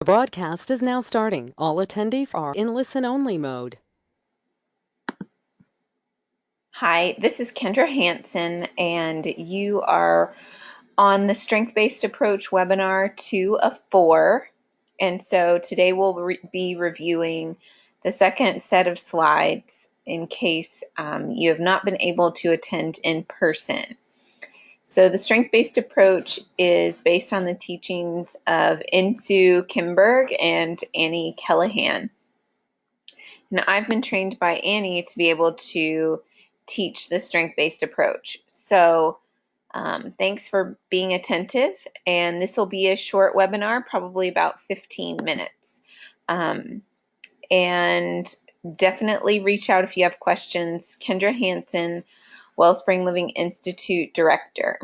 The broadcast is now starting. All attendees are in listen-only mode. Hi, this is Kendra Hansen, and you are on the Strength-Based Approach webinar 2 of 4. And so today we'll be reviewing the second set of slides in case you have not been able to attend in person. So the Strength-Based Approach is based on the teachings of Insoo Kimberg and Annie Callahan. And I've been trained by Annie to be able to teach the strength-based approach. So thanks for being attentive. And this will be a short webinar, probably about 15 minutes. And definitely reach out if you have questions. Kendra Hansen, Wellspring Living Institute Director.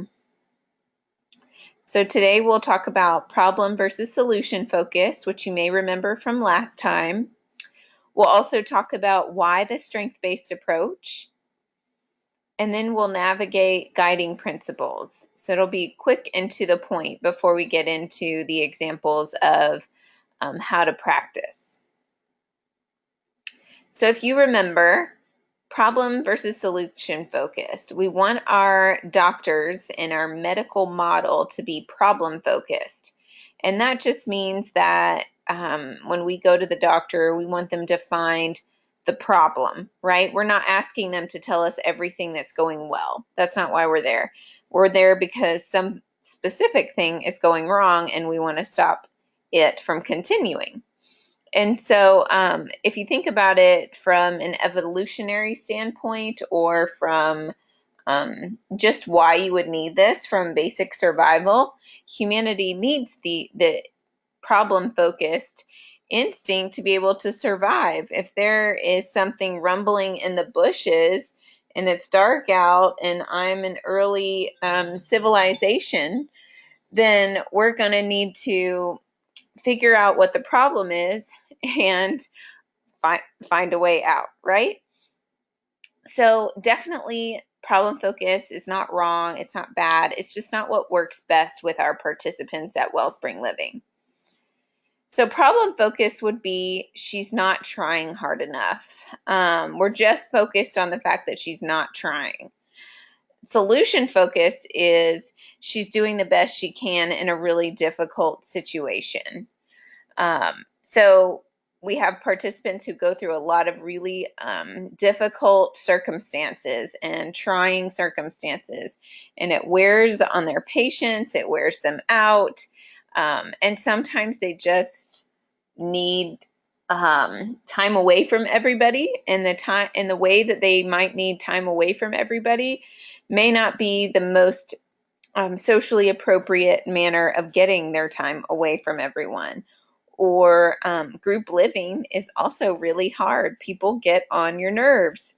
So today we'll talk about problem versus solution focus, which you may remember from last time. We'll also talk about why the strength-based approach, and then we'll navigate guiding principles. So it'll be quick and to the point before we get into the examples of how to practice. So if you remember, problem versus solution focused. We want our doctors in our medical model to be problem focused. And that just means that when we go to the doctor, we want them to find the problem, right? We're not asking them to tell us everything that's going well. That's not why we're there. We're there because some specific thing is going wrong and we want to stop it from continuing. And so if you think about it from an evolutionary standpoint or from just why you would need this from basic survival, humanity needs the problem-focused instinct to be able to survive. If there is something rumbling in the bushes and it's dark out and I'm an early civilization, then we're going to need to figure out what the problem is and find a way out, right? So definitely problem focus is not wrong. It's not bad. It's just not what works best with our participants at Wellspring Living. So problem focus would be she's not trying hard enough. We're just focused on the fact that she's not trying. Solution focus is she's doing the best she can in a really difficult situation. So we have participants who go through a lot of really difficult circumstances and trying circumstances, and it wears on their patients, it wears them out, and sometimes they just need time away from everybody, and the way that they might need time away from everybody may not be the most socially appropriate manner of getting their time away from everyone. Or group living is also really hard. People get on your nerves.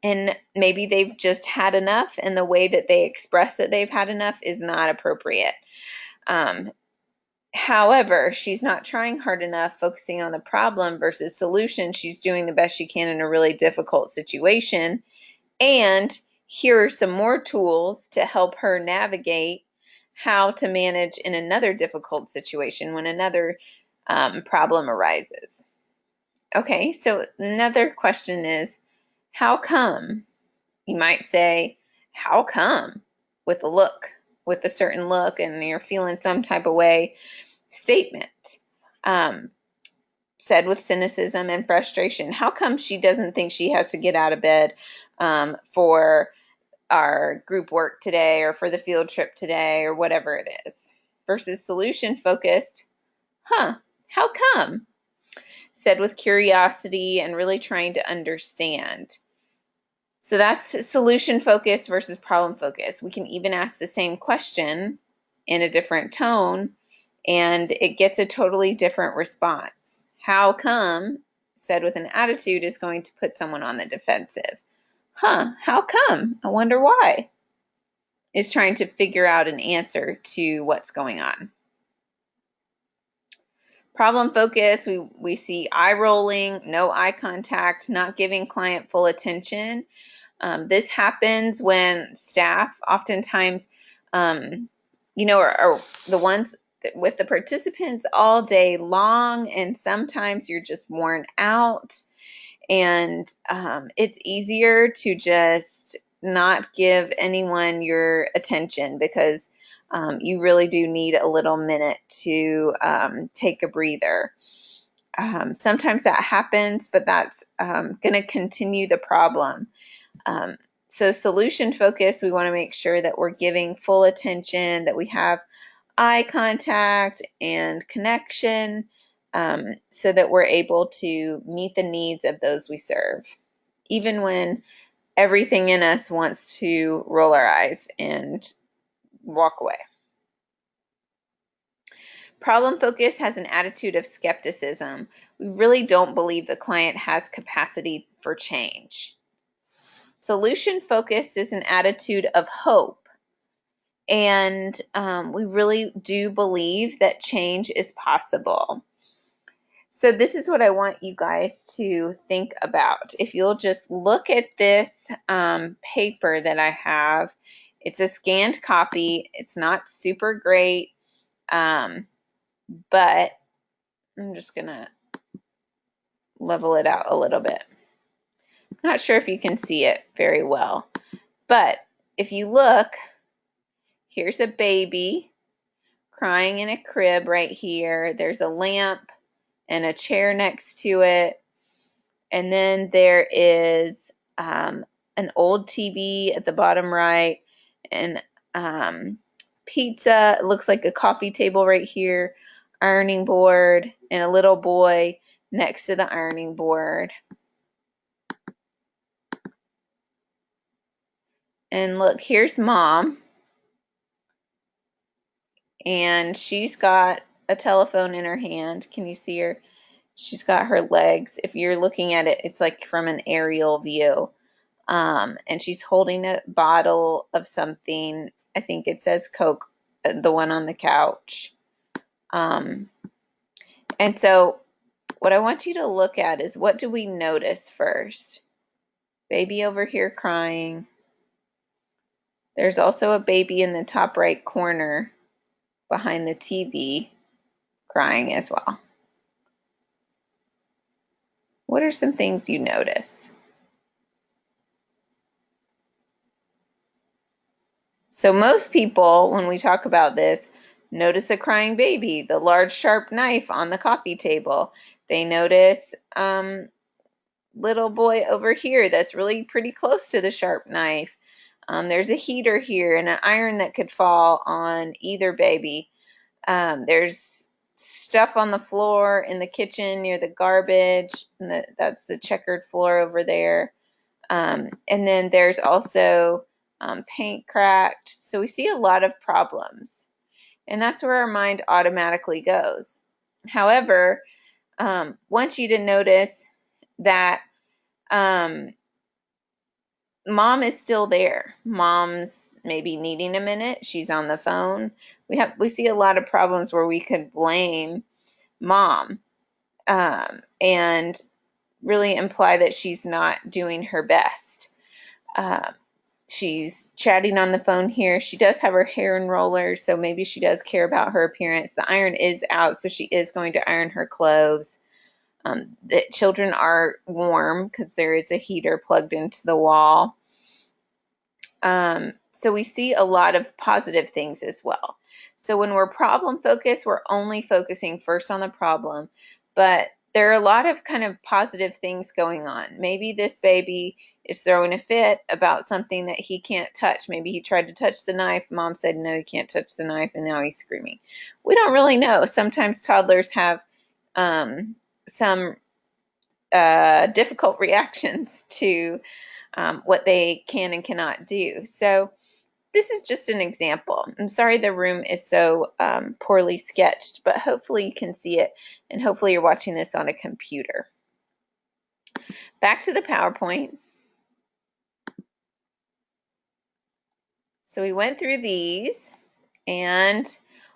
And maybe they've just had enough, and the way that they express that they've had enough is not appropriate. However, she's not trying hard enough, focusing on the problem versus solution. She's doing the best she can in a really difficult situation. And here are some more tools to help her navigate how to manage in another difficult situation when another problem arises. Okay, so another question is, how come? You might say, how come? With a certain look, and you're feeling some type of way. Statement. Said with cynicism and frustration. How come she doesn't think she has to get out of bed for our group work today or for the field trip today or whatever it is? Versus solution focused. How come? Said with curiosity and really trying to understand. So that's solution focus versus problem focus. We can even ask the same question in a different tone and it gets a totally different response. How come, said with an attitude, is going to put someone on the defensive. How come? I wonder why. Is trying to figure out an answer to what's going on. Problem focus, we see eye rolling, no eye contact, not giving client full attention. This happens when staff oftentimes, are the ones with the participants all day long, and sometimes you're just worn out, and it's easier to just not give anyone your attention because you really do need a little minute to take a breather. Sometimes that happens, but that's going to continue the problem. Um, so solution focus, we want to make sure that we're giving full attention, that we have eye contact and connection, so that we're able to meet the needs of those we serve, even when everything in us wants to roll our eyes and walk away. Problem focus has an attitude of skepticism. We really don't believe the client has capacity for change. Solution focused is an attitude of hope. And we really do believe that change is possible. So this is what I want you guys to think about. If you'll just look at this paper that I have, it's a scanned copy. It's not super great, but I'm just going to level it out a little bit. Not sure if you can see it very well, but if you look, here's a baby crying in a crib right here. There's a lamp and a chair next to it. And then there is an old TV at the bottom right, and pizza. It looks like a coffee table right here, ironing board, and a little boy next to the ironing board. And look, here's mom, and she's got a telephone in her hand. Can you see her? She's got her legs. If you're looking at it, it's like from an aerial view. And she's holding a bottle of something. I think it says Coke, the one on the couch. And so what I want you to look at is, what do we notice first? Baby over here crying. There's also a baby in the top right corner behind the TV crying as well. What are some things you notice? So most people, when we talk about this, notice a crying baby, the large sharp knife on the coffee table. They notice little boy over here that's really pretty close to the sharp knife. There's a heater here and an iron that could fall on either baby. There's stuff on the floor in the kitchen near the garbage, and that's the checkered floor over there. And then there's also paint cracked. So we see a lot of problems, and that's where our mind automatically goes. However, want you to notice that mom is still there. Mom's maybe needing a minute. She's on the phone. We see a lot of problems where we could blame mom and really imply that she's not doing her best. She's chatting on the phone here. She does have her hair in rollers, so maybe she does care about her appearance. The iron is out, so she is going to iron her clothes. The children are warm because there is a heater plugged into the wall. So we see a lot of positive things as well. So when we're problem focused, we're only focusing first on the problem, but there are a lot of kind of positive things going on. Maybe this baby is throwing a fit about something that he can't touch. Maybe he tried to touch the knife. Mom said, no, you can't touch the knife, and now he's screaming. We don't really know. Sometimes toddlers have some difficult reactions to what they can and cannot do. So this is just an example. I'm sorry the room is so poorly sketched, but hopefully you can see it, and hopefully you're watching this on a computer. Back to the PowerPoint. So we went through these, and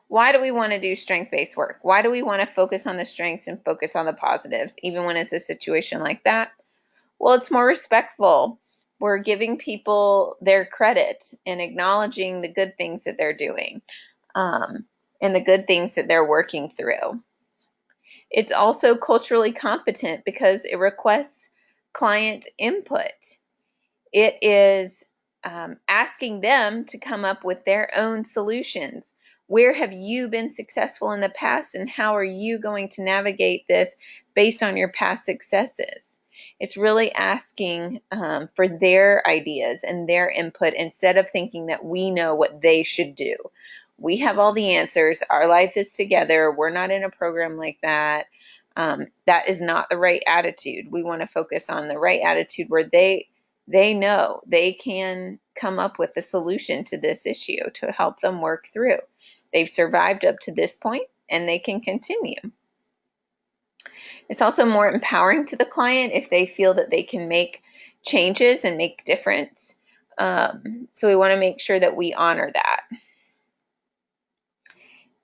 why do we want to do strength-based work? Why do we want to focus on the strengths and focus on the positives, even when it's a situation like that? Well, it's more respectful. We're giving people their credit and acknowledging the good things that they're doing. and the good things that they're working through. It's also culturally competent because it requests client input. It is asking them to come up with their own solutions. Where have you been successful in the past, and how are you going to navigate this based on your past successes? It's really asking for their ideas and their input instead of thinking that we know what they should do. We have all the answers. Our life is together. We're not in a program like that. That is not the right attitude. We want to focus on the right attitude where they know they can come up with a solution to this issue to help them work through. They've survived up to this point and they can continue. It's also more empowering to the client if they feel that they can make changes and make difference. So we want to make sure that we honor that.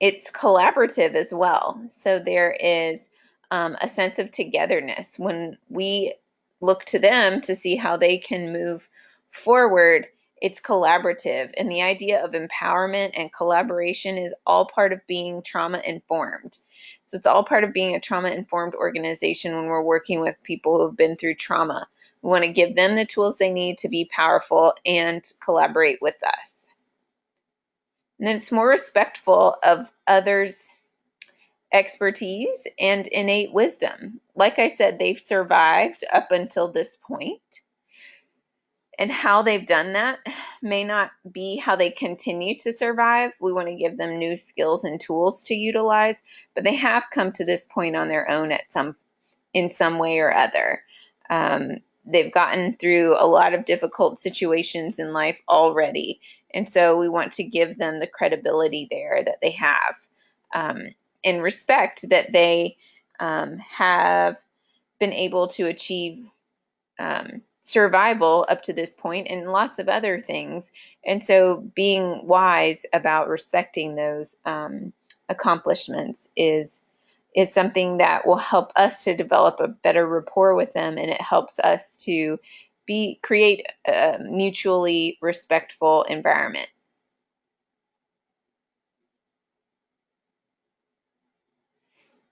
It's collaborative as well. So there is a sense of togetherness when we look to them to see how they can move forward. It's collaborative, and the idea of empowerment and collaboration is all part of being trauma informed. So it's all part of being a trauma informed organization when we're working with people who have been through trauma. We want to give them the tools they need to be powerful and collaborate with us. And then it's more respectful of others' expertise and innate wisdom. Like I said, they've survived up until this point. And how they've done that may not be how they continue to survive. We want to give them new skills and tools to utilize, but they have come to this point on their own in some way or other. They've gotten through a lot of difficult situations in life already, and so we want to give them the credibility there that they have, and respect that they have been able to achieve survival up to this point and lots of other things. And so being wise about respecting those accomplishments is something that will help us to develop a better rapport with them, and it helps us to create a mutually respectful environment.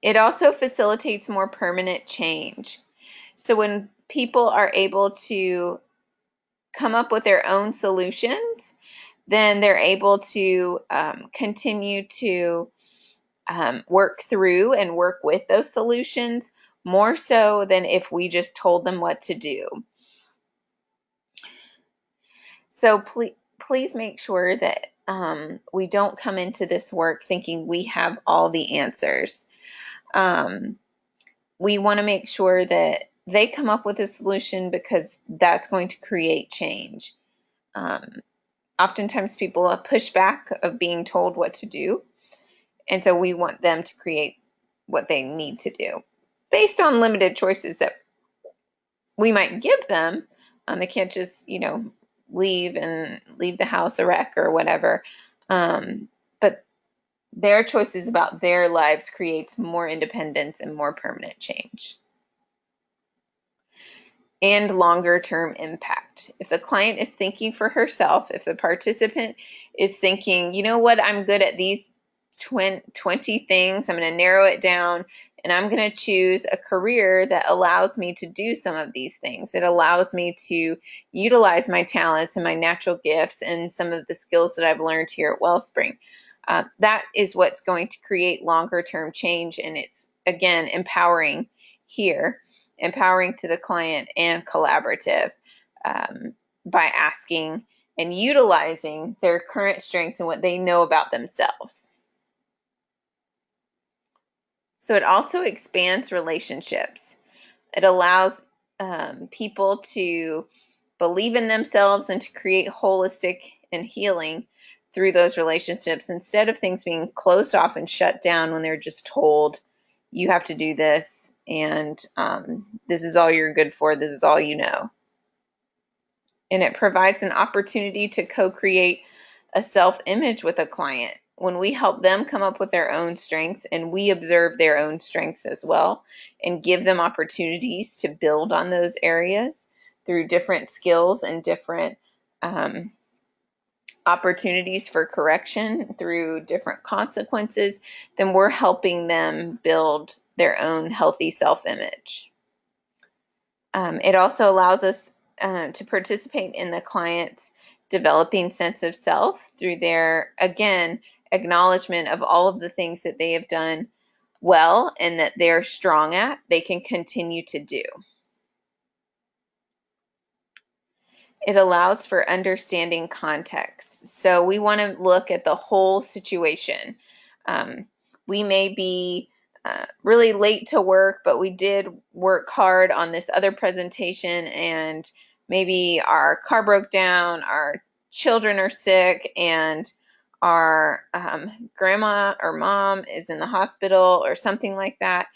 It also facilitates more permanent change. So when people are able to come up with their own solutions, then they're able to continue to work through and work with those solutions more so than if we just told them what to do. So please make sure that we don't come into this work thinking we have all the answers. We want to make sure that they come up with a solution because that's going to create change. Oftentimes people push back of being told what to do, and so we want them to create what they need to do based on limited choices that we might give them. They can't just, leave the house a wreck or whatever. But their choices about their lives creates more independence and more permanent change. And longer term impact. If the client is thinking for herself, if the participant is thinking, you know what, I'm good at these 20 things, I'm going to narrow it down, and I'm going to choose a career that allows me to do some of these things. It allows me to utilize my talents and my natural gifts and some of the skills that I've learned here at Wellspring. That is what's going to create longer term change, and it's, again, empowering here. Empowering to the client and collaborative by asking and utilizing their current strengths and what they know about themselves. So it also expands relationships. It allows people to believe in themselves and to create holistic and healing through those relationships instead of things being closed off and shut down when they're just told, you have to do this, and this is all you're good for, this is all you know. And it provides an opportunity to co-create a self-image with a client. When we help them come up with their own strengths and we observe their own strengths as well and give them opportunities to build on those areas through different skills and different opportunities for correction through different consequences, then we're helping them build their own healthy self-image. It also allows us to participate in the client's developing sense of self through their, again, acknowledgement of all of the things that they have done well and that they're strong at, they can continue to do. It allows for understanding context. So we want to look at the whole situation. We may be really late to work, but we did work hard on this other presentation, and maybe our car broke down, our children are sick, and our grandma or mom is in the hospital or something like that.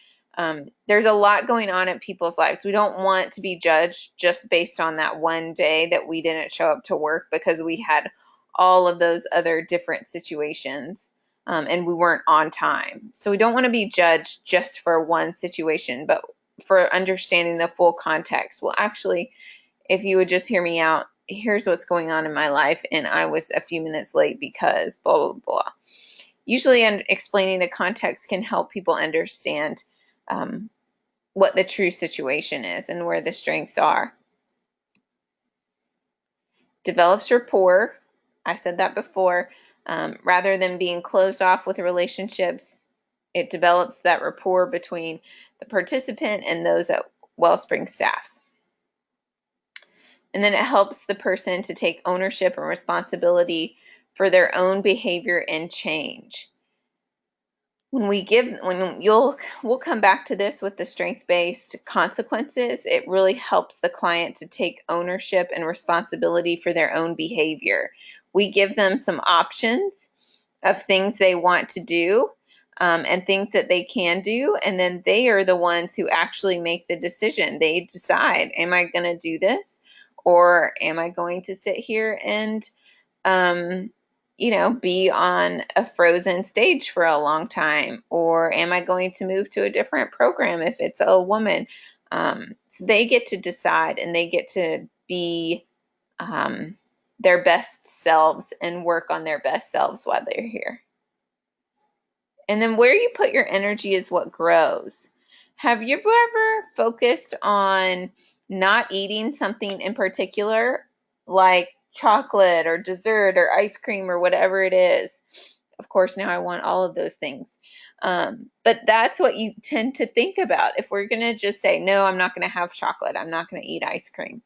There's a lot going on in people's lives. We don't want to be judged just based on that one day that we didn't show up to work because we had all of those other different situations, and we weren't on time. So we don't want to be judged just for one situation, but for understanding the full context. Well, actually, if you would just hear me out, here's what's going on in my life, and I was a few minutes late because blah, blah, blah. Usually, explaining the context can help people understand what the true situation is and where the strengths are. Develops rapport. I said that before. Rather than being closed off with relationships, it develops that rapport between the participant and those at Wellspring staff. And then it helps the person to take ownership and responsibility for their own behavior and change. We'll come back to this with the strength-based consequences. It really helps the client to take ownership and responsibility for their own behavior. We give them some options of things they want to do, and things that they can do, and then they are the ones who actually make the decision. They decide, am I going to do this, or am I going to sit here and be on a frozen stage for a long time? Or am I going to move to a different program if it's a woman? So they get to decide, and they get to be their best selves and work on their best selves while they're here. And then where you put your energy is what grows. Have you ever focused on not eating something in particular, like chocolate or dessert or ice cream or whatever it is? Of course, now I want all of those things. But that's what you tend to think about. If we're going to just say, no, I'm not going to have chocolate, I'm not going to eat ice cream,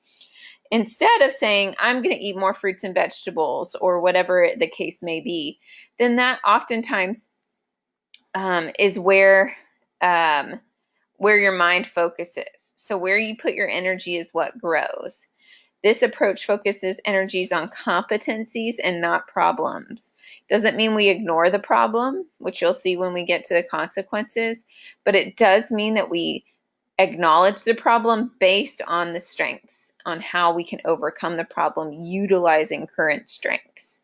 instead of saying, I'm going to eat more fruits and vegetables or whatever the case may be, then that oftentimes is where your mind focuses. So where you put your energy is what grows. This approach focuses energies on competencies and not problems. Doesn't mean we ignore the problem, which you'll see when we get to the consequences, but it does mean that we acknowledge the problem based on the strengths, on how we can overcome the problem utilizing current strengths.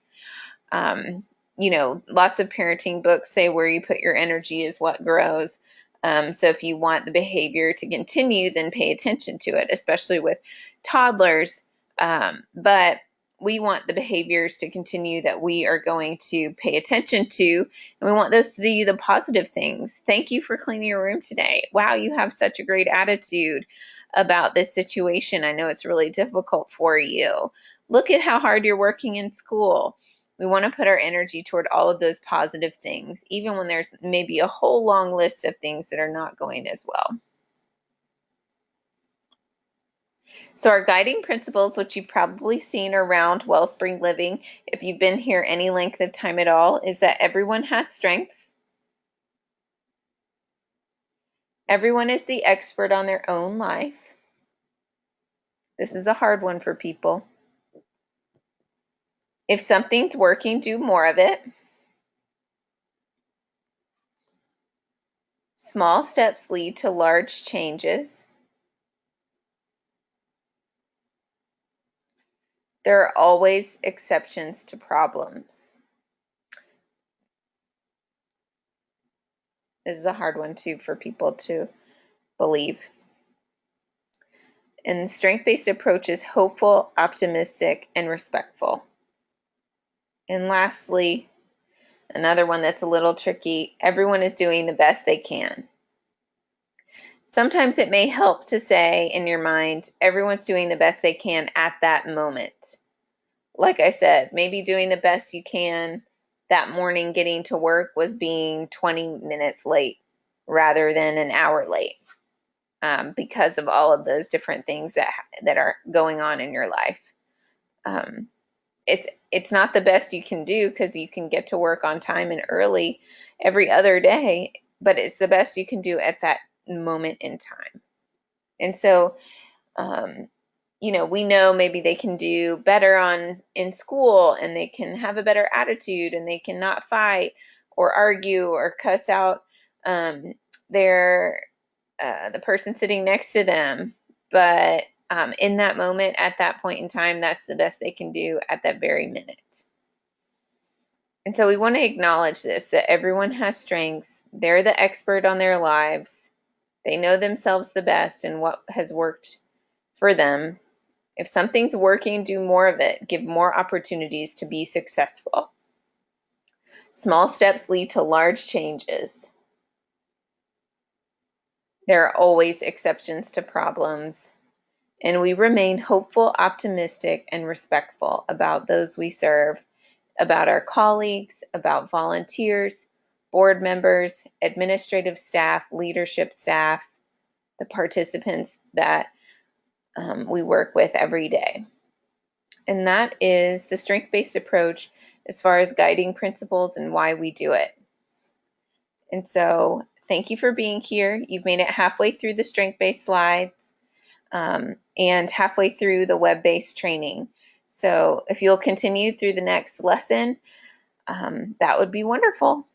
Lots of parenting books say where you put your energy is what grows. So if you want the behavior to continue, then pay attention to it, especially with toddlers. But we want the behaviors to continue that we are going to pay attention to, and we want those to be the positive things. Thank you for cleaning your room today. Wow, you have such a great attitude about this situation. I know it's really difficult for you. Look at how hard you're working in school. We want to put our energy toward all of those positive things, even when there's maybe a whole long list of things that are not going as well. So our guiding principles, which you've probably seen around Wellspring Living, if you've been here any length of time at all, is that everyone has strengths. Everyone is the expert on their own life. This is a hard one for people. If something's working, do more of it. Small steps lead to large changes. There are always exceptions to problems. This is a hard one too for people to believe. And the strength-based approach is hopeful, optimistic, and respectful. And lastly, another one that's a little tricky, everyone is doing the best they can. Sometimes it may help to say in your mind, everyone's doing the best they can at that moment. Like I said, maybe doing the best you can that morning getting to work was being 20 minutes late rather than an hour late, because of all of those different things that are going on in your life. Um, it's not the best you can do because you can get to work on time and early every other day, but it's the best you can do at that moment in time. And so, um, we know maybe they can do better on in school, and they can have a better attitude, and they can not fight or argue or cuss out um, their the person sitting next to them. But in that moment, at that point in time, that's the best they can do at that very minute. And so we want to acknowledge this, that everyone has strengths. They're the expert on their lives. They know themselves the best and what has worked for them. If something's working, do more of it. Give more opportunities to be successful. Small steps lead to large changes. There are always exceptions to problems, and we remain hopeful, optimistic, and respectful about those we serve, about our colleagues, about volunteers, board members, administrative staff, leadership staff, the participants that we work with every day. And that is the strength-based approach as far as guiding principles and why we do it. And so thank you for being here. You've made it halfway through the strength-based slides, and halfway through the web-based training. So if you'll continue through the next lesson, that would be wonderful.